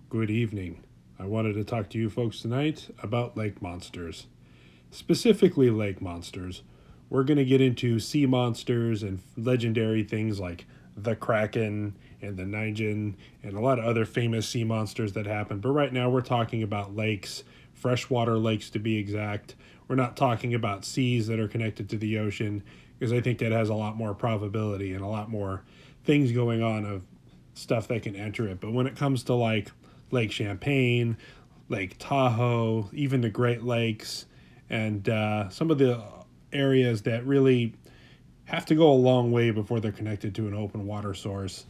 Good evening. I wanted to talk to you folks tonight about lake monsters, specifically lake monsters. We're going to get into sea monsters and legendary things like the Kraken and the Nigen and a lot of other famous sea monsters that happen. But right now we're talking about lakes, freshwater lakes to be exact. We're not talking about seas that are connected to the ocean because I think that has a lot more probability and a lot more things going on of stuff that can enter it. But when it comes to like Lake Champlain, Lake Tahoe, even the Great Lakes, and some of the areas that really have to go a long way before they're connected to an open water source.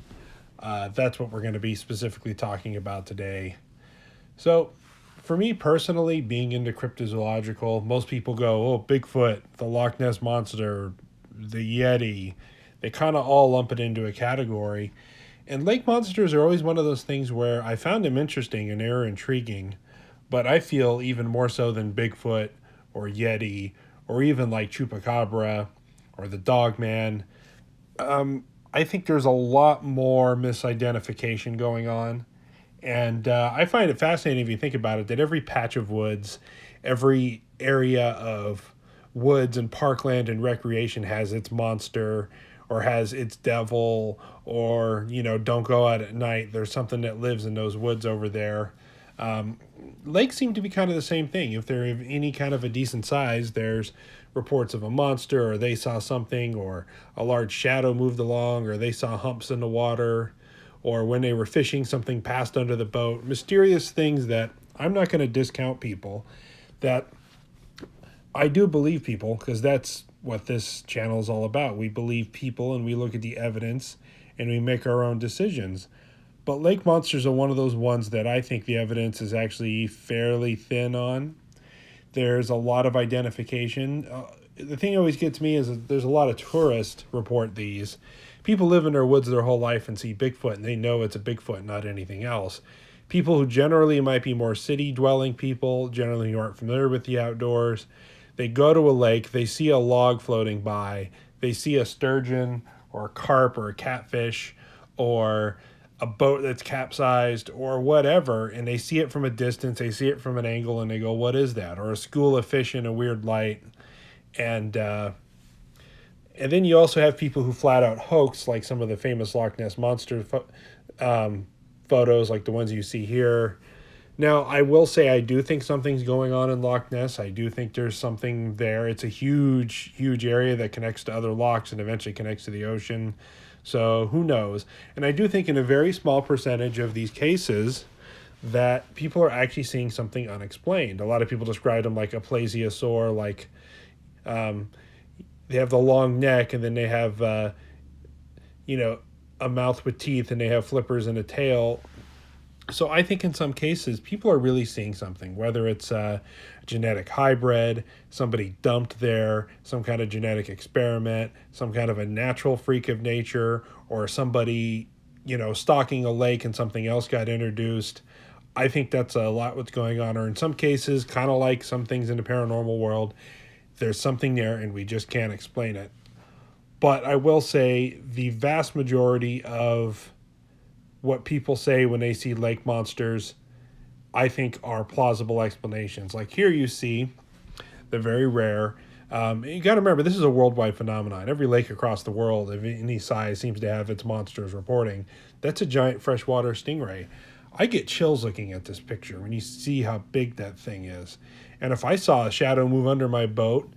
That's what we're going to be specifically talking about today. So, for me personally, being into cryptozoological, most people go, oh, Bigfoot, the Loch Ness Monster, the Yeti. They kind of all lump it into a category. And lake monsters are always one of those things where I found them interesting and they're intriguing, but I feel even more so than Bigfoot or Yeti or even like Chupacabra or the Dogman. I think there's a lot more misidentification going on. And I find it fascinating if you think about it that every patch of woods, every area of woods and parkland and recreation has its monster or has its devil or, don't go out at night. There's something that lives in those woods over there. Um, Lakes seem to be kind of the same thing. If they're of any kind of a decent size, there's reports of a monster or they saw something or a large shadow moved along or they saw humps in the water or when they were fishing, something passed under the boat. Mysterious things that I'm not going to discount people, that I do believe people, because that's what this channel is all about. We believe people and we look at the evidence and we make our own decisions. But lake monsters are one of those ones that I think the evidence is actually fairly thin on. There's a lot of identification. The thing that always gets me is that there's a lot of tourists report these. People live in their woods their whole life and see Bigfoot, and they know it's a Bigfoot, not anything else. People who generally might be more city dwelling people, generally who aren't familiar with the outdoors, they go to a lake, they see a log floating by, they see a sturgeon or a carp or a catfish or a boat that's capsized or whatever, and they see it from a distance, they see it from an angle, and they go, "What is that?" Or a school of fish in a weird light, and and then you also have people who flat out hoax, like some of the famous Loch Ness monster photos, like the ones you see here. Now, I will say I do think something's going on in Loch Ness. I do think there's something there. It's a huge, huge area that connects to other lochs and eventually connects to the ocean. So who knows? And I do think in a very small percentage of these cases that people are actually seeing something unexplained. A lot of people describe them like a plesiosaur, like um, they have the long neck and then they have, you know, a mouth with teeth and they have flippers and a tail. So I think in some cases people are really seeing something, whether it's a genetic hybrid, somebody dumped there, some kind of genetic experiment, some kind of a natural freak of nature, or somebody, stalking a lake and something else got introduced. I think that's a lot what's going on. Or in some cases, kind of like some things in the paranormal world, there's something there and we just can't explain it. But I will say the vast majority of what people say when they see lake monsters, I think, are plausible explanations. Like here, you see the very rare. You got to remember, this is a worldwide phenomenon. Every lake across the world of any size seems to have its monsters reporting. That's a giant freshwater stingray. I get chills looking at this picture when you see how big that thing is. And if I saw a shadow move under my boat,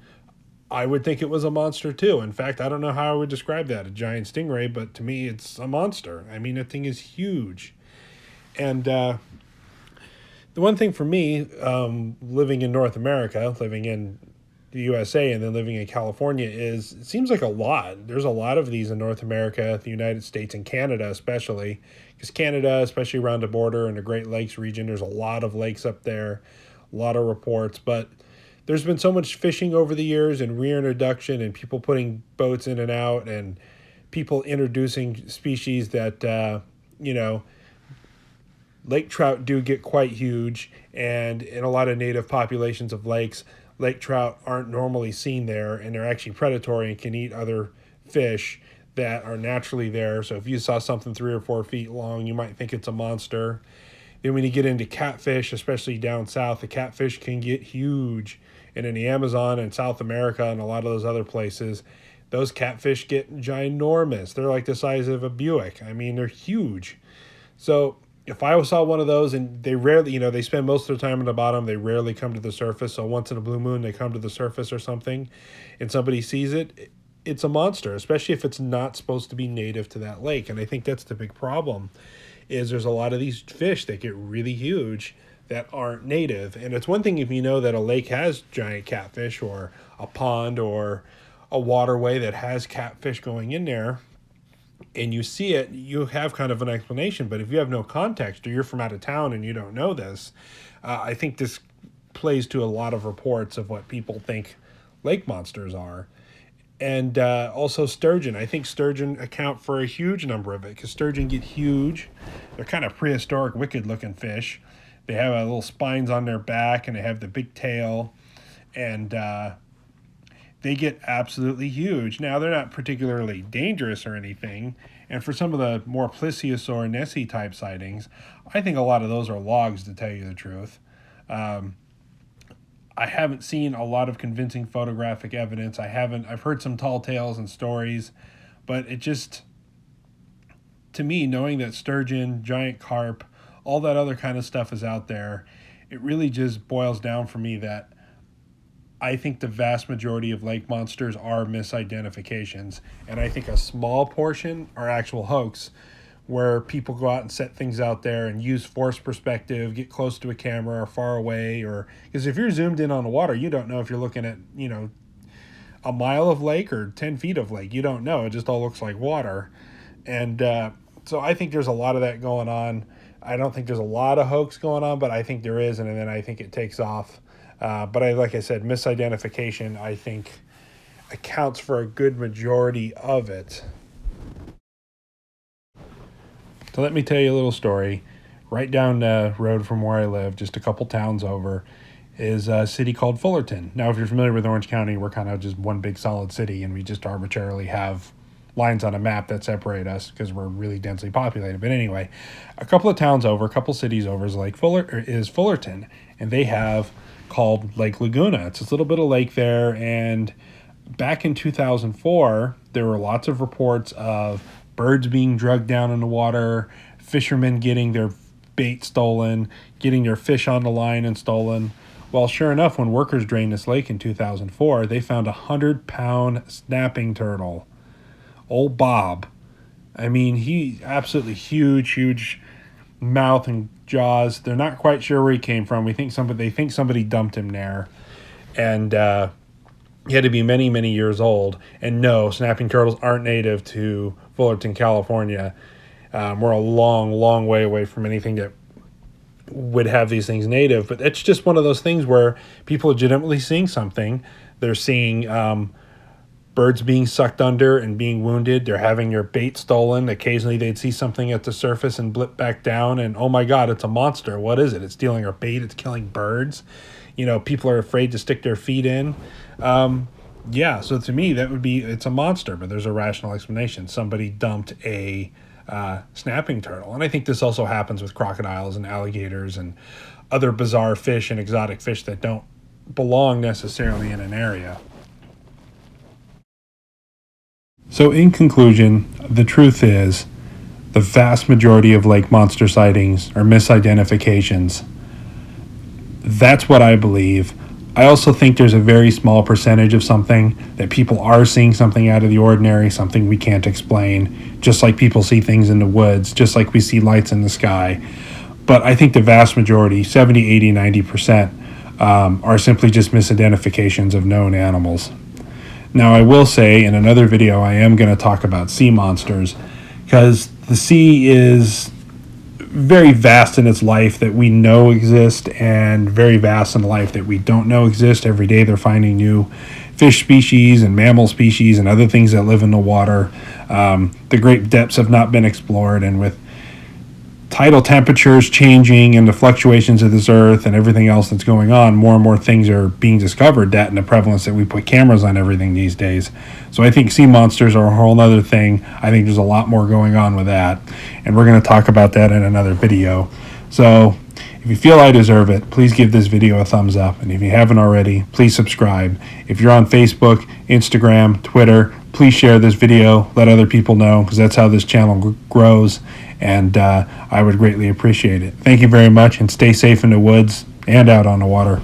I would think it was a monster too. In fact, I don't know how I would describe that, a giant stingray, but to me, it's a monster. I mean, that thing is huge. And the one thing for me, living in North America, living in the USA, and then living in California, is it seems like a lot. There's a lot of these in North America, the United States, and Canada especially. Because Canada, especially around the border and the Great Lakes region, there's a lot of lakes up there, a lot of reports. But there's been so much fishing over the years and reintroduction and people putting boats in and out and people introducing species that, lake trout do get quite huge. And in a lot of native populations of lakes, lake trout aren't normally seen there and they're actually predatory and can eat other fish that are naturally there. So if you saw something 3 or 4 feet long, you might think it's a monster. Then when you get into catfish, especially down south, the catfish can get huge. And in the Amazon and South America and a lot of those other places, those catfish get ginormous. They're like the size of a Buick. I mean, they're huge. So if I saw one of those, and they rarely, they spend most of their time on the bottom, they rarely come to the surface. So once in a blue moon, they come to the surface or something, and somebody sees it, it's a monster, especially if it's not supposed to be native to that lake. And I think that's the big problem, is there's a lot of these fish that get really huge that aren't native. And it's one thing if you know that a lake has giant catfish, or a pond or a waterway that has catfish going in there, and you see it, you have kind of an explanation. But if you have no context, or you're from out of town and you don't know this, I think this plays to a lot of reports of what people think lake monsters are. And also sturgeon. I think sturgeon account for a huge number of it, because sturgeon get huge. They're kind of prehistoric, wicked looking fish. They have little spines on their back, and they have the big tail, and they get absolutely huge. Now, they're not particularly dangerous or anything, and for some of the more plesiosaur Nessie type sightings, I think a lot of those are logs, to tell you the truth. I haven't seen a lot of convincing photographic evidence. I've heard some tall tales and stories, but it just, to me, knowing that sturgeon, giant carp, all that other kind of stuff is out there, it really just boils down for me that I think the vast majority of lake monsters are misidentifications, and I think a small portion are actual hoax, where people go out and set things out there and use forced perspective, get close to a camera or far away, or because if you're zoomed in on the water, you don't know if you're looking at, a mile of lake or 10 feet of lake. You don't know. It just all looks like water. And so I think there's a lot of that going on. I don't think there's a lot of hoax going on, but I think there is, and then I think it takes off. But like I said, misidentification, I think, accounts for a good majority of it. So let me tell you a little story. Right down the road from where I live, just a couple towns over, is a city called Fullerton. Now, if you're familiar with Orange County, we're kind of just one big solid city, and we just arbitrarily have lines on a map that separate us because we're really densely populated. But anyway, a couple of towns over, a couple cities over is Fullerton, and they have called Lake Laguna. It's this little bit of lake there, and back in 2004, there were lots of reports of birds being drugged down in the water, fishermen getting their bait stolen, getting their fish on the line and stolen. Well, sure enough, when workers drained this lake in 2004, they found a 100-pound snapping turtle. Old Bob. I mean, he absolutely huge mouth and jaws. They're not quite sure where he came from. They think somebody dumped him there. And he had to be many years old. And no, snapping turtles aren't native to Fullerton, California. We're a long way away from anything that would have these things native. But it's just one of those things where people are legitimately seeing something. They're seeing birds being sucked under and being wounded. They're having their bait stolen. Occasionally they'd see something at the surface and blip back down, and oh my God, it's a monster. What is it? It's stealing our bait. It's killing birds. People are afraid to stick their feet in. So to me, it's a monster, but there's a rational explanation. Somebody dumped a snapping turtle. And I think this also happens with crocodiles and alligators and other bizarre fish and exotic fish that don't belong necessarily in an area. So in conclusion, the truth is, the vast majority of lake monster sightings are misidentifications. That's what I believe. I also think there's a very small percentage of something that people are seeing something out of the ordinary, something we can't explain, just like people see things in the woods, just like we see lights in the sky. But I think the vast majority, 70, 80, 90%, are simply just misidentifications of known animals. Now, I will say in another video, I am going to talk about sea monsters, because the sea is very vast in its life that we know exist, and very vast in life that we don't know exist. Every day they're finding new fish species and mammal species and other things that live in the water. The great depths have not been explored, and with tidal temperatures changing and the fluctuations of this earth and everything else that's going on, more and more things are being discovered, that and the prevalence that we put cameras on everything these days. So I think sea monsters are a whole other thing. I think there's a lot more going on with that, and we're going to talk about that in another video. So if you feel I deserve it, please give this video a thumbs up. And if you haven't already, please subscribe. If you're on Facebook, Instagram, Twitter, please share this video. Let other people know, because that's how this channel grows. And I would greatly appreciate it. Thank you very much, and stay safe in the woods and out on the water.